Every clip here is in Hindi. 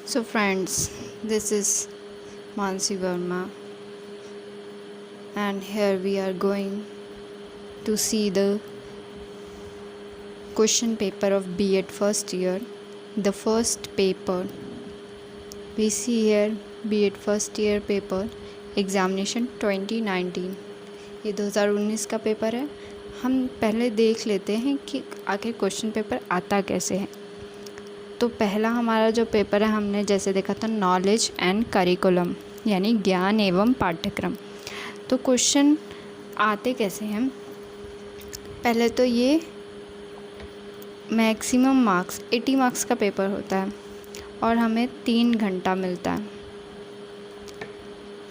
So friends, this is Mansi Verma and here we are going to see the question paper of B.Ed first year. The first paper we see here B.Ed first year paper examination 2019। ये 2019 का पेपर है। हम पहले देख लेते हैं कि आखिर क्वेश्चन पेपर आता कैसे है। तो पहला हमारा जो पेपर है हमने जैसे देखा था नॉलेज एंड करिकुलम यानी ज्ञान एवं पाठ्यक्रम। तो क्वेश्चन आते कैसे हैं, पहले तो ये मैक्सिमम मार्क्स 80 मार्क्स का पेपर होता है और हमें 3 घंटा मिलता है।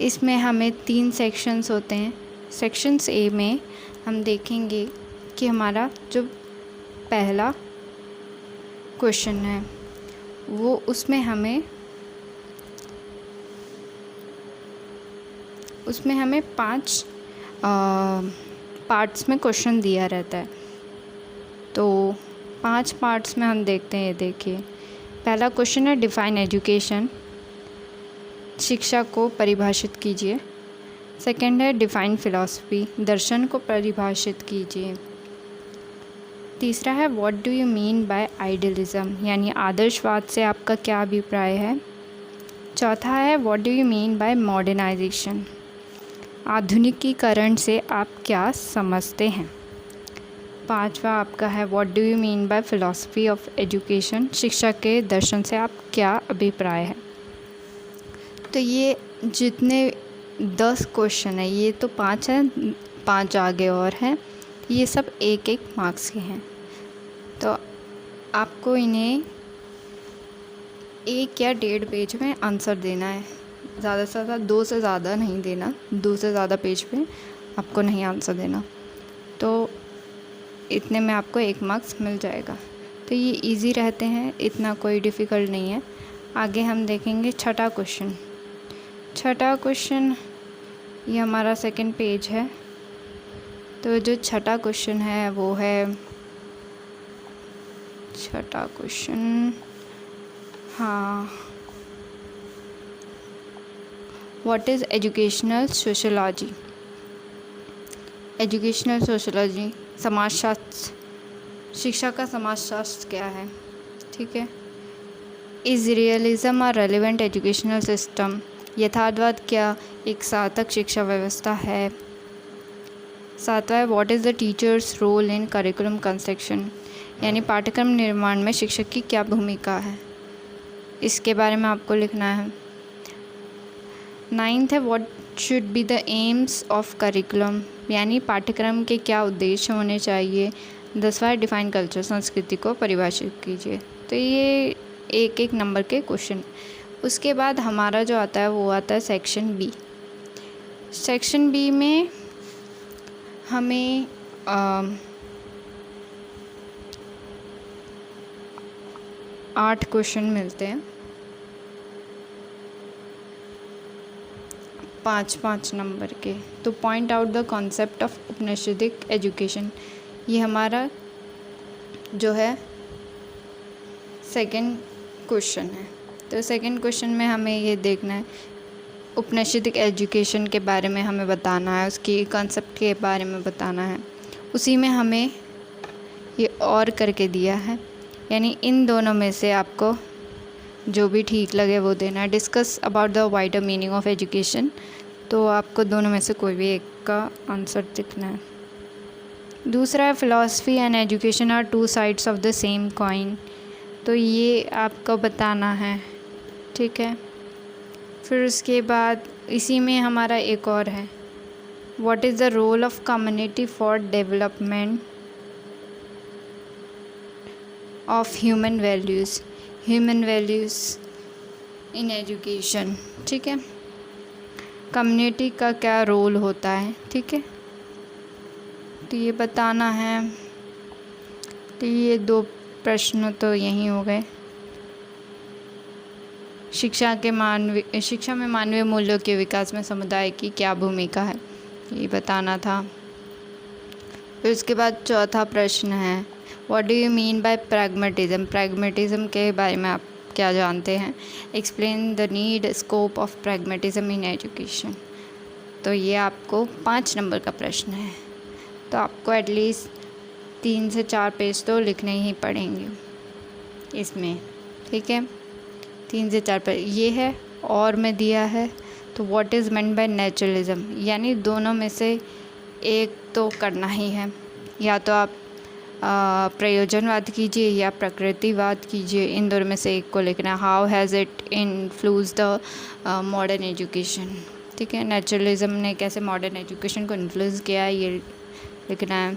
इसमें हमें 3 सेक्शंस होते हैं। सेक्शंस ए में हम देखेंगे कि हमारा जो पहला क्वेश्चन है वो उसमें हमें 5 पार्ट्स में क्वेश्चन दिया रहता है। तो 5 पार्ट्स में हम देखते हैं। ये देखिए, पहला क्वेश्चन है डिफाइन एजुकेशन, शिक्षा को परिभाषित कीजिए। सेकंड है डिफाइन फिलॉसफी, दर्शन को परिभाषित कीजिए। तीसरा है what do you mean by idealism यानी आदर्शवाद से आपका क्या अभिप्राय है। चौथा है what do you mean by modernisation, आधुनिकीकरण से आप क्या समझते हैं। पांचवा आपका है what do you mean by philosophy of education, शिक्षा के दर्शन से आप क्या अभिप्राय है। तो ये जितने 10 क्वेश्चन है, ये तो 5 हैं, 5 आगे और हैं, ये सब 1-1 मार्क्स के हैं। तो आपको इन्हें 1 या 1.5 पेज में आंसर देना है। ज़्यादा से ज़्यादा 2 से ज़्यादा नहीं देना, 2 से ज़्यादा पेज पे आपको नहीं आंसर देना। तो इतने में आपको 1 मार्क्स मिल जाएगा। तो ये इजी रहते हैं, इतना कोई डिफ़िकल्ट नहीं है। आगे हम देखेंगे छठा क्वेश्चन, ये हमारा सेकंड पेज है। तो जो छठा क्वेश्चन है वो है छठा क्वेश्चन, हाँ, what is educational sociology. Educational sociology समाजशास्त्र, शिक्षा का समाजशास्त्र क्या है, ठीक है। इज़ रियलिज्म और रेलिवेंट एजुकेशनल सिस्टम, यथार्थवाद क्या एक सार्थक शिक्षा व्यवस्था है। सातवां है what is the teachers role in curriculum construction यानी पाठ्यक्रम निर्माण में शिक्षक की क्या भूमिका है, इसके बारे में आपको लिखना है। 9th है what should be the AIIMS of curriculum यानी पाठ्यक्रम के क्या उद्देश्य होने चाहिए। 10वां है डिफाइन कल्चर, संस्कृति को परिभाषित कीजिए। तो ये 1-1 नंबर के क्वेश्चन। उसके बाद हमारा जो आता है वो आता है सेक्शन बी। सेक्शन बी में हमें 8 क्वेश्चन मिलते हैं, 5-5 नंबर के। तो point out the concept of Upanishadic education, ये हमारा जो है सेकंड क्वेश्चन है। तो सेकंड क्वेश्चन में हमें ये देखना है उपनिषदिक एजुकेशन के बारे में हमें बताना है, उसकी कॉन्सेप्ट के बारे में बताना है। उसी में हमें ये और करके दिया है, यानी इन दोनों में से आपको जो भी ठीक लगे वो देना है। Discuss about the wider meaning of education, तो आपको दोनों में से कोई भी एक का आंसर लिखना है। दूसरा है philosophy and education are 2 sides of the same coin, तो ये आपको बताना है, ठीक है। फिर उसके बाद इसी में हमारा एक और है what is the role of community for development of human values in education, ठीक है। कम्युनिटी का क्या रोल होता है, ठीक है, तो ये बताना है। तो ये 2 प्रश्न तो यहीं हो गए। शिक्षा में मानवीय मूल्यों के विकास में समुदाय की क्या भूमिका है, ये बताना था। फिर उसके बाद चौथा प्रश्न है what do you mean bye pragmatism, pragmatism के बारे में आप क्या जानते हैं। Explain the need scope of pragmatism in education. तो ये आपको 5 नंबर का प्रश्न है, तो आपको एटलीस्ट 3 से 4 पेज तो लिखने ही पड़ेंगे इसमें, ठीक है। 3 से 4 पेज ये है। और में दिया है तो what is meant by naturalism, यानी दोनों में से एक तो करना ही है, या तो आप प्रयोजनवाद कीजिए या प्रकृतिवाद कीजिए, इन दोनों में से एक को लिखना है। How has it influence the modern education, ठीक है। नेचुरलिज्म ने कैसे मॉडर्न एजुकेशन को इन्फ्लुएंस किया है, ये लिखना है।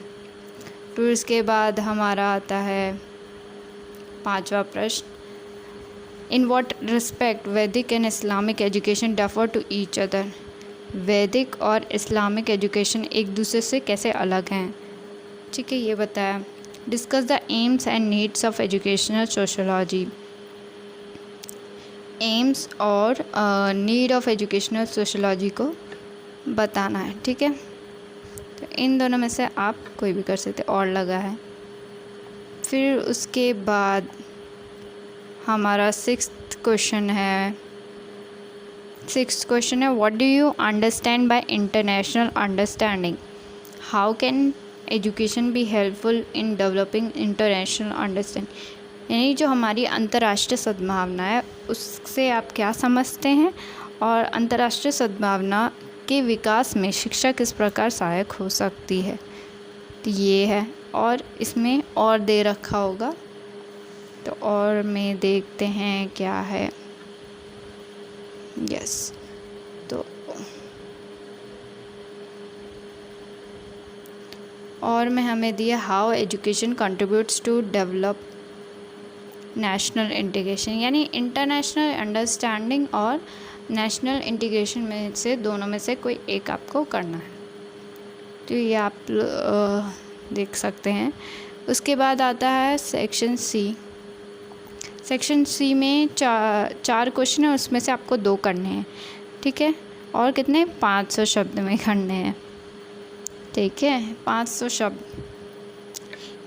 तो इसके बाद हमारा आता है 5वां प्रश्न, in what respect Vedic and Islamic education differ to each other. वैदिक और इस्लामिक एजुकेशन एक दूसरे से कैसे अलग हैं, ठीक है, ये बताया। Discuss the AIIMS and needs of educational sociology. AIIMS और नीड ऑफ एजुकेशनल सोशोलॉजी को बताना है, ठीक है। तो इन दोनों में से आप कोई भी कर सकते, और लगा है। फिर उसके बाद हमारा 6th क्वेश्चन है। 6th क्वेश्चन है, what do you understand by international understanding. How can education be helpful in developing international understanding. यानी जो हमारी अंतर्राष्ट्रीय सद्भावना है उससे आप क्या समझते हैं, और अंतर्राष्ट्रीय सद्भावना के विकास में शिक्षा किस प्रकार सहायक हो सकती है। तो ये है, और इसमें और दे रखा होगा, तो और में देखते हैं क्या है। यस, तो और में हमें दिया how education contributes to develop national integration, यानी इंटरनेशनल अंडरस्टैंडिंग और नेशनल इंटीग्रेशन में से दोनों में से कोई एक आपको करना है। तो ये आप देख सकते हैं। उसके बाद आता है सेक्शन सी। सेक्शन सी में 4 क्वेश्चन है, उसमें से आपको 2 करने हैं, ठीक है। और कितने, 500 शब्द में करने हैं, ठीक है। 500 शब्द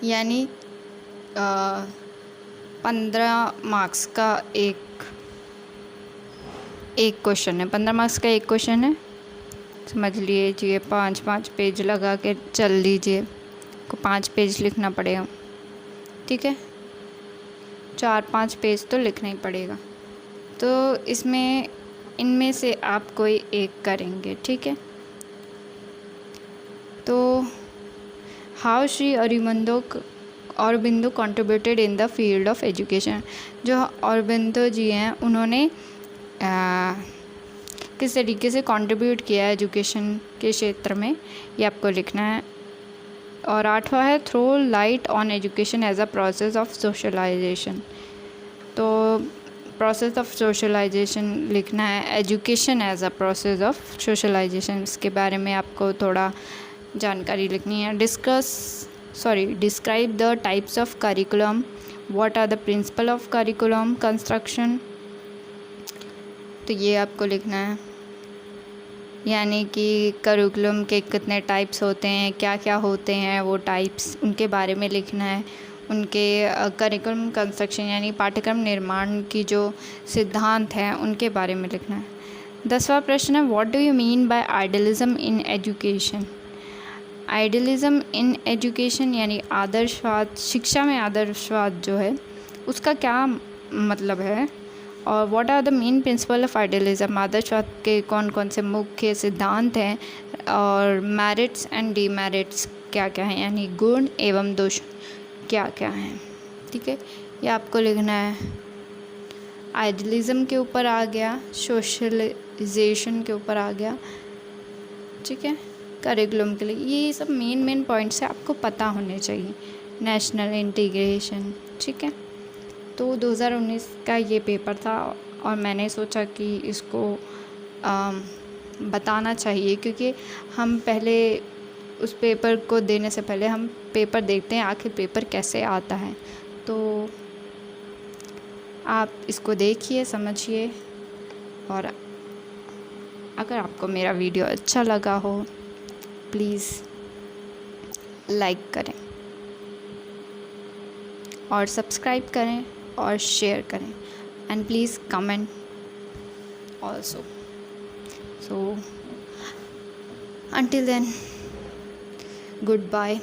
यानी 15 मार्क्स का एक क्वेश्चन है। 15 मार्क्स का एक क्वेश्चन है, समझ लीजिए। 5 पेज लगा के चल लीजिए, को 5 पेज लिखना पड़ेगा, ठीक है। 4-5 पेज तो लिखना ही पड़ेगा। तो इसमें इनमें से आप कोई एक करेंगे, ठीक है। तो how Shri Aurobindo contributed in the field of education. जो अरबिंदो जी हैं उन्होंने किस तरीके से कंट्रीब्यूट किया है एजुकेशन के क्षेत्र में, ये आपको लिखना है। और 8वां है throw light on education as a process of socialization. तो प्रोसेस ऑफ सोशलाइजेशन लिखना है, education as a process of socialization, इसके बारे में आपको थोड़ा जानकारी लिखनी है। Describe the types of curriculum, what are the principal of curriculum construction. तो ये आपको लिखना है, यानी कि करिकुलम के कितने टाइप्स होते हैं, क्या क्या होते हैं वो टाइप्स, उनके बारे में लिखना है। उनके करिकुलम कंस्ट्रक्शन यानी पाठ्यक्रम निर्माण की जो सिद्धांत हैं उनके बारे में लिखना है। 10वां प्रश्न है, what do you mean by idealism in education. Idealism in education यानी आदर्शवाद, शिक्षा में आदर्शवाद जो है उसका क्या मतलब है। और what are the main principle of idealism, आदर्शवाद के कौन कौन से मुख्य सिद्धांत हैं, और मेरिट्स एंड डीमेरिट्स क्या क्या हैं, यानी गुण एवं दोष क्या क्या हैं, ठीक है। ये आपको लिखना है। आइडियलिज्म के ऊपर आ गया, सोशलाइजेशन के ऊपर आ गया, ठीक है। करिकुलम के लिए ये सब मेन पॉइंट्स आपको पता होने चाहिए। नेशनल इंटीग्रेशन, ठीक है। तो 2019 का ये पेपर था और मैंने सोचा कि इसको बताना चाहिए, क्योंकि हम पहले उस पेपर को देने से पहले हम पेपर देखते हैं आखिर पेपर कैसे आता है। तो आप इसको देखिए, समझिए, और अगर आपको मेरा वीडियो अच्छा लगा हो प्लीज़ लाइक करें और सब्सक्राइब करें और शेयर करें। and please comment also. So until then, goodbye.